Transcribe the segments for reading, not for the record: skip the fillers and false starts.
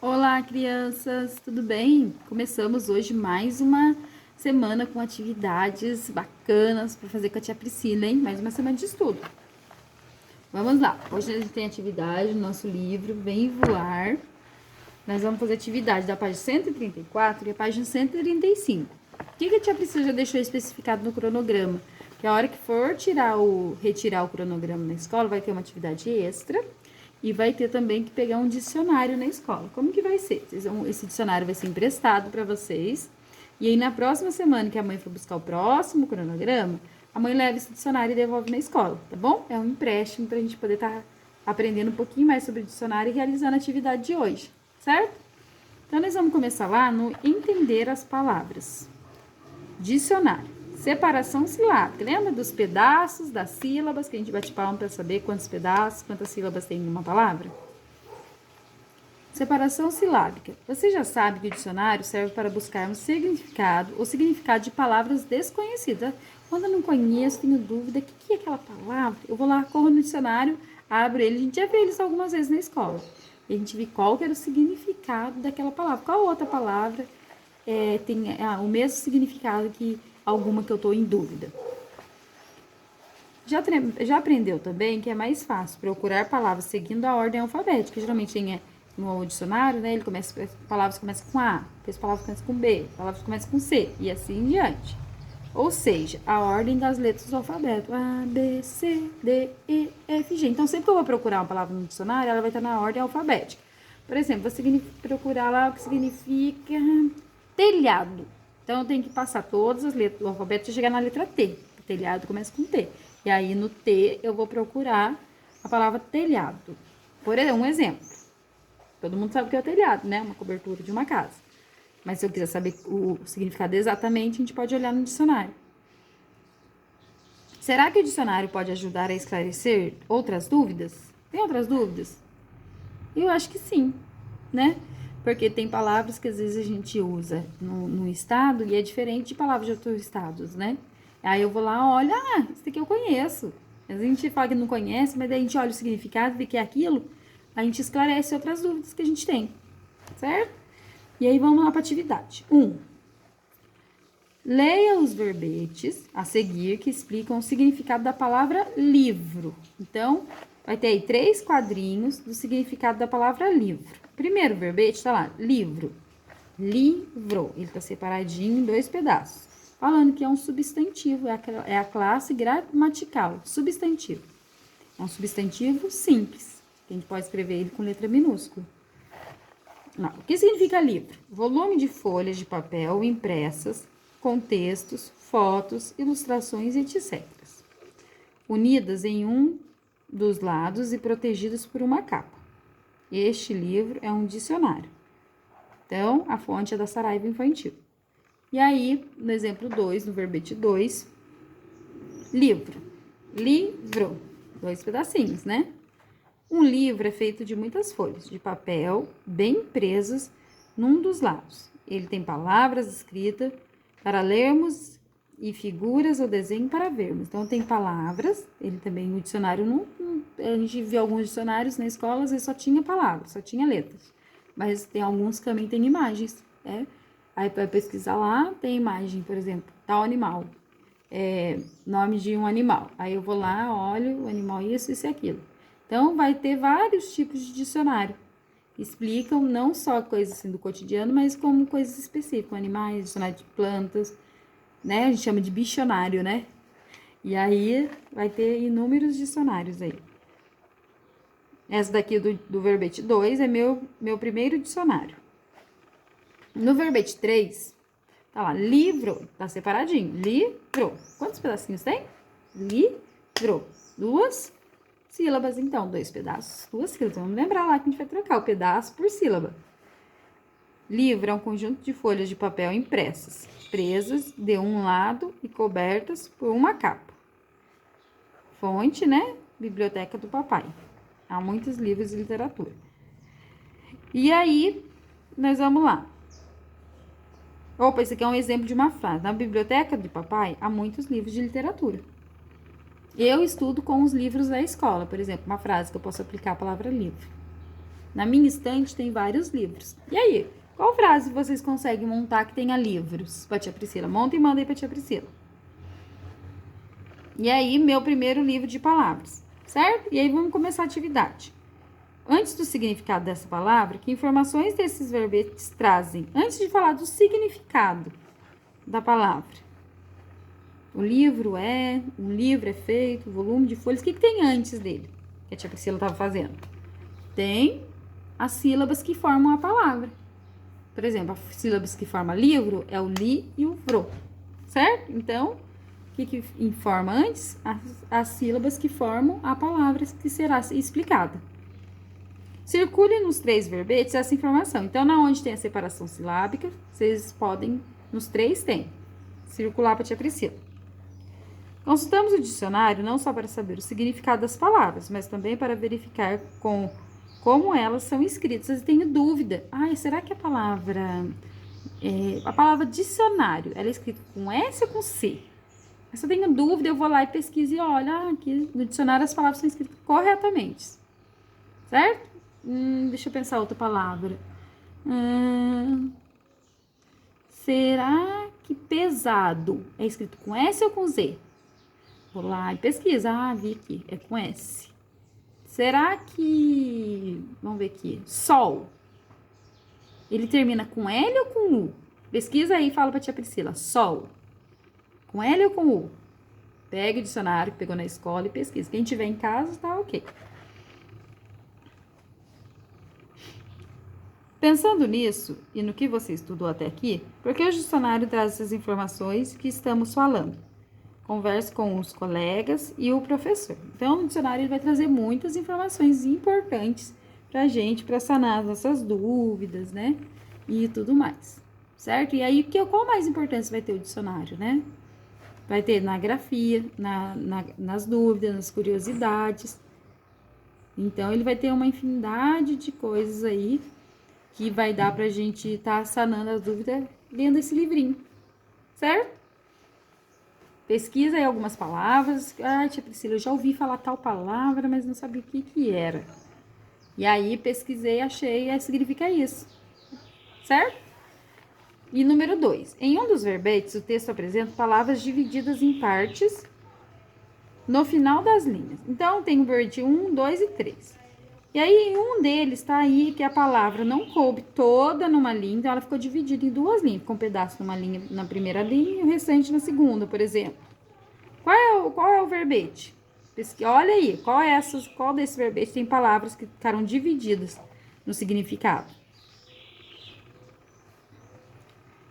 Olá, crianças, tudo bem? Começamos hoje mais uma semana com atividades bacanas para fazer com a tia Priscila, hein? Mais uma semana de estudo. Vamos lá, hoje a gente tem atividade no nosso livro Vem Voar. Nós vamos fazer atividade da página 134 e a página 135. O que a tia Priscila já deixou especificado no cronograma? Que a hora que for retirar o cronograma na escola, vai ter uma atividade extra. E vai ter também que pegar um dicionário na escola. Como que vai ser? Esse dicionário vai ser emprestado para vocês. E aí, na próxima semana que a mãe for buscar o próximo cronograma, a mãe leva esse dicionário e devolve na escola, tá bom? É um empréstimo para a gente poder estar aprendendo um pouquinho mais sobre o dicionário e realizando a atividade de hoje, certo? Então, nós vamos começar lá no entender as palavras. Dicionário. Separação silábica. Lembra dos pedaços das sílabas que a gente bate palma para saber quantos pedaços, quantas sílabas tem em uma palavra? Separação silábica. Você já sabe que o dicionário serve para buscarmos significado ou significado de palavras desconhecidas. Quando eu não conheço, tenho dúvida, o que é aquela palavra? Eu vou lá, corro no dicionário, abro ele. A gente já vê eles algumas vezes na escola. E a gente vê qual que era o significado daquela palavra. Qual outra palavra tem o mesmo significado que alguma que eu estou em dúvida? Já aprendeu também que é mais fácil procurar palavras seguindo a ordem alfabética. Geralmente tem no dicionário, né? Palavras começam com A, depois palavras começam com B, palavras começam com C e assim em diante. Ou seja, a ordem das letras do alfabeto. A, B, C, D, E, F, G. Então, sempre que eu vou procurar uma palavra no dicionário, ela vai estar na ordem alfabética. Por exemplo, vou procurar lá o que significa telhado. Então, eu tenho que passar todas as letras do alfabeto e chegar na letra T. O telhado começa com T. E aí, no T, eu vou procurar a palavra telhado. Por um exemplo. Todo mundo sabe o que é o telhado, né? Uma cobertura de uma casa. Mas se eu quiser saber o significado exatamente, a gente pode olhar no dicionário. Será que o dicionário pode ajudar a esclarecer outras dúvidas? Tem outras dúvidas? Eu acho que sim, né? Porque tem palavras que às vezes a gente usa no estado e é diferente de palavras de outros estados, né? Aí eu vou lá, olha, isso aqui eu conheço. A gente fala que não conhece, mas daí a gente olha o significado, vê que é aquilo, a gente esclarece outras dúvidas que a gente tem, certo? E aí vamos lá para a atividade. 1. Leia os verbetes a seguir que explicam o significado da palavra livro. Então, vai ter aí 3 quadrinhos do significado da palavra livro. Primeiro verbete está lá, livro. Livro. Ele está separadinho em 2 pedaços. Falando que é um substantivo, é a classe gramatical, substantivo. É um substantivo simples. A gente pode escrever ele com letra minúscula. Não. O que significa livro? Volume de folhas de papel impressas, com textos, fotos, ilustrações, etc. Unidas em um dos lados e protegidas por uma capa. Este livro é um dicionário. Então, a fonte é da Saraiva Infantil. E aí, no exemplo 2, no verbete 2, livro. Livro. 2 pedacinhos, né? Um livro é feito de muitas folhas de papel bem presas num dos lados. Ele tem palavras escritas para lermos e figuras ou desenho para vermos. Então, tem palavras, ele também, o dicionário, a gente viu alguns dicionários na escola, às vezes só tinha palavras, só tinha letras. Mas tem alguns que também tem imagens, né? Aí, para pesquisar lá, tem imagem, por exemplo, tal animal, nome de um animal. Aí eu vou lá, olho o animal, isso e aquilo. Então, vai ter vários tipos de dicionário. Explicam não só coisas assim do cotidiano, mas como coisas específicas, animais, dicionário de plantas, né? A gente chama de bicionário, né? E aí, vai ter inúmeros dicionários aí. Essa daqui do verbete 2 é meu primeiro dicionário. No verbete 3, tá lá, livro, tá separadinho, livro. Quantos pedacinhos tem? Livro. 2 sílabas, então, 2 pedaços, 2 sílabas. Vamos lembrar lá que a gente vai trocar o pedaço por sílaba. Livro é um conjunto de folhas de papel impressas, presas de um lado e cobertas por uma capa. Fonte, né? Biblioteca do Papai. Há muitos livros de literatura. E aí, nós vamos lá. Opa, esse aqui é um exemplo de uma frase. Na biblioteca do Papai, há muitos livros de literatura. Eu estudo com os livros da escola, por exemplo, uma frase que eu posso aplicar a palavra livro. Na minha estante tem vários livros. E aí, qual frase vocês conseguem montar que tenha livros? Pra tia Priscila. Monta e manda aí pra tia Priscila. E aí, meu primeiro livro de palavras, certo? E aí, vamos começar a atividade. Antes do significado dessa palavra, que informações desses verbetes trazem? Antes de falar do significado da palavra. Um livro é feito, volume de folhas. O que tem antes dele? Que a tia Priscila estava fazendo. Tem as sílabas que formam a palavra. Por exemplo, as sílabas que formam livro é o li e o vro. Certo? Então, o que informa antes? As sílabas que formam a palavra que será explicada. Circule nos 3 verbetes essa informação. Então, na onde tem a separação silábica, vocês podem, nos 3 tem. Circular para a tia Priscila. Consultamos o dicionário não só para saber o significado das palavras, mas também para verificar como elas são escritas. E tenho dúvida. Será que a palavra dicionário, ela é escrita com S ou com C? Se eu tenho dúvida, eu vou lá e pesquiso e olho, aqui no dicionário as palavras são escritas corretamente. Certo? Deixa eu pensar outra palavra. Será que pesado é escrito com S ou com Z? Vou lá e pesquisa. Vi aqui, é com S. Será que... Vamos ver aqui. Sol. Ele termina com L ou com U? Pesquisa aí e fala pra tia Priscila. Sol. Com L ou com U? Pega o dicionário que pegou na escola e pesquisa. Quem tiver em casa, tá ok. Pensando nisso e no que você estudou até aqui, por que o dicionário traz essas informações que estamos falando? Converse com os colegas e o professor. Então, o dicionário ele vai trazer muitas informações importantes pra gente, para sanar as nossas dúvidas, né? E tudo mais, certo? E aí, qual mais importância vai ter o dicionário, né? Vai ter na grafia, nas dúvidas, nas curiosidades. Então, ele vai ter uma infinidade de coisas aí que vai dar pra gente estar sanando as dúvidas lendo esse livrinho, certo? Pesquisa aí algumas palavras. Tia Priscila, eu já ouvi falar tal palavra, mas não sabia o que era. E aí, pesquisei, achei, significa isso, certo? E número 2. Em um dos verbetes, o texto apresenta palavras divididas em partes no final das linhas. Então, tem o verbete 1, 2 e 3. E aí, em um deles, tá aí que a palavra não coube toda numa linha, então ela ficou dividida em 2 linhas. Ficou um pedaço numa linha, na primeira linha e o restante na segunda, por exemplo. Qual é o verbete? Olha aí, qual desse verbete tem palavras que ficaram divididas no significado?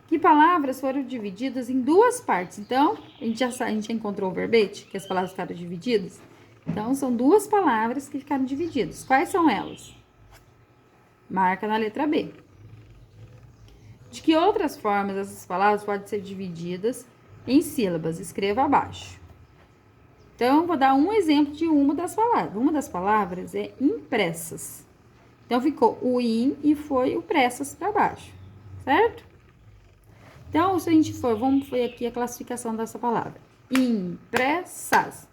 Que palavras foram divididas em 2 partes? Então, a gente já encontrou o verbete, que as palavras ficaram divididas. Então, são 2 palavras que ficaram divididas. Quais são elas? Marca na letra B. De que outras formas essas palavras podem ser divididas em sílabas? Escreva abaixo. Então, vou dar um exemplo de uma das palavras. Uma das palavras é impressas. Então, ficou o in e foi o pressas para baixo, certo? Então, se a gente vamos ver aqui a classificação dessa palavra. Impressas.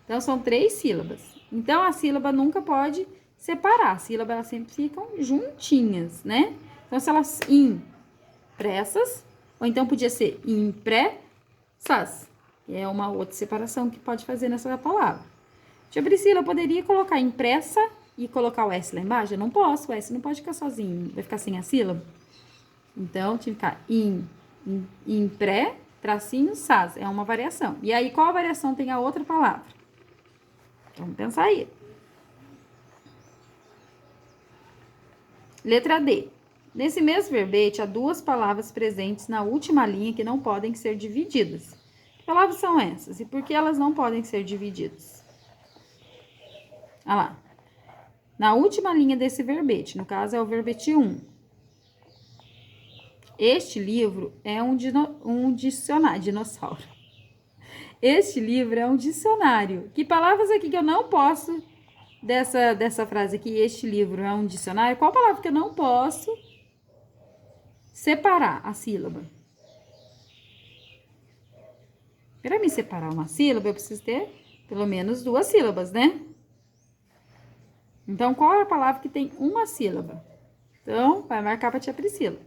Então, são 3 sílabas. Então, a sílaba nunca pode separar. A sílaba, elas sempre ficam juntinhas, né? Então, se elas impressas, ou então podia ser impressas. É uma outra separação que pode fazer nessa palavra. Tia Priscila, eu poderia colocar impressa e colocar o S lá embaixo? Eu não posso, o S não pode ficar sozinho, vai ficar sem a sílaba. Então, tinha que ficar impré, tracinho, sas. É uma variação. E aí, qual a variação tem a outra palavra? Vamos pensar aí. Letra D. Nesse mesmo verbete, há 2 palavras presentes na última linha que não podem ser divididas. Que palavras são essas? E por que elas não podem ser divididas? Olha lá. Na última linha desse verbete, no caso é o verbete 1. Este livro é um dicionário. Dinossauro. Este livro é um dicionário. Que palavras aqui que eu não posso, dessa frase aqui, este livro é um dicionário, qual palavra que eu não posso separar a sílaba? Para me separar uma sílaba, eu preciso ter pelo menos 2 sílabas, né? Então, qual é a palavra que tem uma sílaba? Então, vai marcar pra tia Priscila.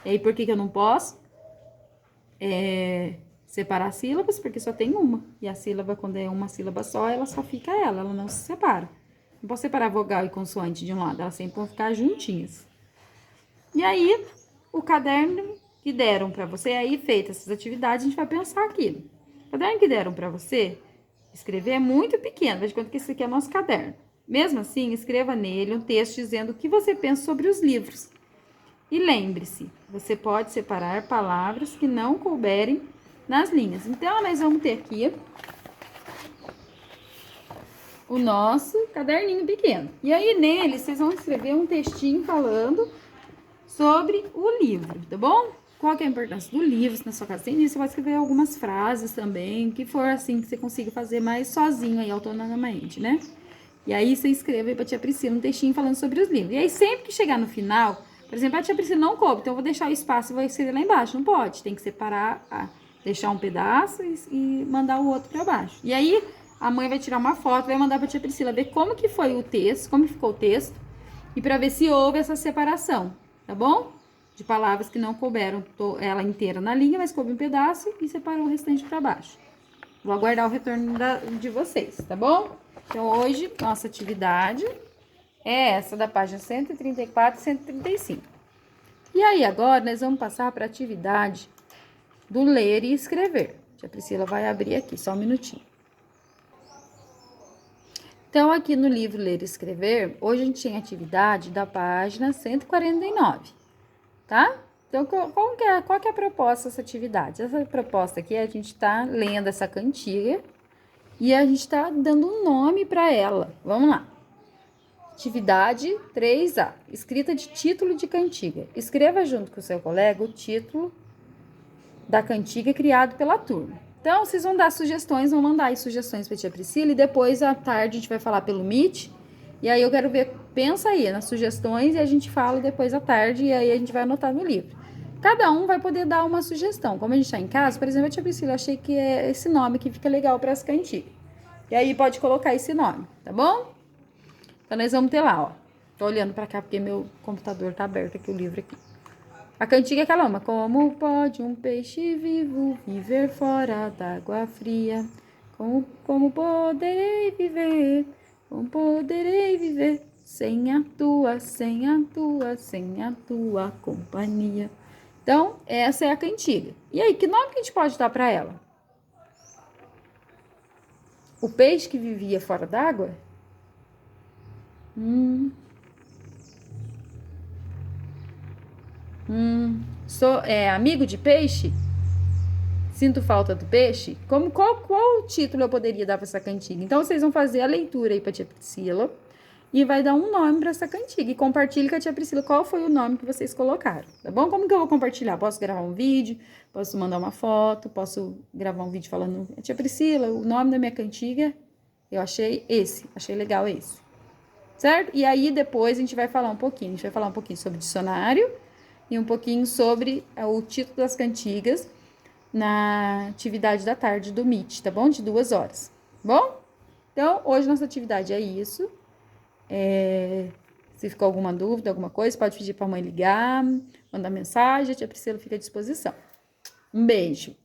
E aí, por que eu não posso separar sílabas? Porque só tem uma. E a sílaba, quando é uma sílaba só, ela só fica ela não se separa. Não posso separar vogal e consoante de um lado, elas sempre vão ficar juntinhas. E aí, o caderno que deram pra você, aí feitas essas atividades, a gente vai pensar aquilo. O caderno que deram pra você escrever é muito pequeno, faz de conta que esse aqui é o nosso caderno. Mesmo assim, escreva nele um texto dizendo o que você pensa sobre os livros. E lembre-se, você pode separar palavras que não couberem nas linhas. Então, nós vamos ter aqui o nosso caderninho pequeno. E aí, nele, vocês vão escrever um textinho falando sobre o livro, tá bom? Qual que é a importância do livro? Se na sua casa tem isso, você vai escrever algumas frases também, que for assim que você consiga fazer mais sozinho aí, autonomamente, né? E aí você escreve aí pra tia Priscila um textinho falando sobre os livros. E aí sempre que chegar no final, por exemplo, a tia Priscila não coube, então eu vou deixar o espaço e vou escrever lá embaixo. Não pode, tem que separar, deixar um pedaço e mandar o outro pra baixo. E aí a mãe vai tirar uma foto, vai mandar pra tia Priscila ver como que foi o texto, como ficou o texto, e pra ver se houve essa separação, tá bom? De palavras que não couberam ela inteira na linha, mas coube um pedaço e separou o restante pra baixo. Vou aguardar o retorno de vocês, tá bom? Então, hoje, nossa atividade é essa da página 134 e 135. E aí, agora, nós vamos passar para a atividade do ler e escrever. A Priscila vai abrir aqui, só um minutinho. Então, aqui no livro Ler e Escrever, hoje a gente tem atividade da página 149, tá? Então, qual que é a proposta dessa atividade? Essa proposta aqui, a gente tá lendo essa cantiga e a gente tá dando um nome para ela. Vamos lá. Atividade 3A. Escrita de título de cantiga. Escreva junto com o seu colega o título da cantiga criado pela turma. Então, vocês vão dar sugestões, vão mandar aí sugestões para a tia Priscila e depois à tarde a gente vai falar pelo Meet. E aí eu quero ver, pensa aí nas sugestões e a gente fala depois à tarde e aí a gente vai anotar no livro. Cada um vai poder dar uma sugestão. Como a gente está em casa, por exemplo, a tia Priscila, eu achei que é esse nome que fica legal para as cantigas. E aí pode colocar esse nome, tá bom? Então, nós vamos ter lá, ó. Tô olhando pra cá porque meu computador tá aberto aqui, o livro aqui. A cantiga é aquela uma. Como pode um peixe vivo viver fora d'água fria? Como poderei viver? Como poderei viver sem a tua companhia? Então, essa é a cantiga. E aí, que nome que a gente pode dar pra ela? O peixe que vivia fora d'água? Sou amigo de peixe? Sinto falta do peixe? Qual título eu poderia dar para essa cantiga? Então, vocês vão fazer a leitura aí para a tia Priscila e vai dar um nome para essa cantiga. E compartilhe com a tia Priscila qual foi o nome que vocês colocaram, tá bom? Como que eu vou compartilhar? Posso gravar um vídeo, posso mandar uma foto, posso gravar um vídeo falando, tia Priscila, o nome da minha cantiga, eu achei esse, achei legal esse, certo? E aí, depois a gente vai falar um pouquinho, sobre dicionário e um pouquinho sobre o título das cantigas na atividade da tarde do Meet, tá bom? De 2 horas, bom? Então, hoje nossa atividade é isso. Se ficou alguma dúvida, alguma coisa, pode pedir para a mãe ligar, mandar mensagem, a tia Priscila fica à disposição. Um beijo!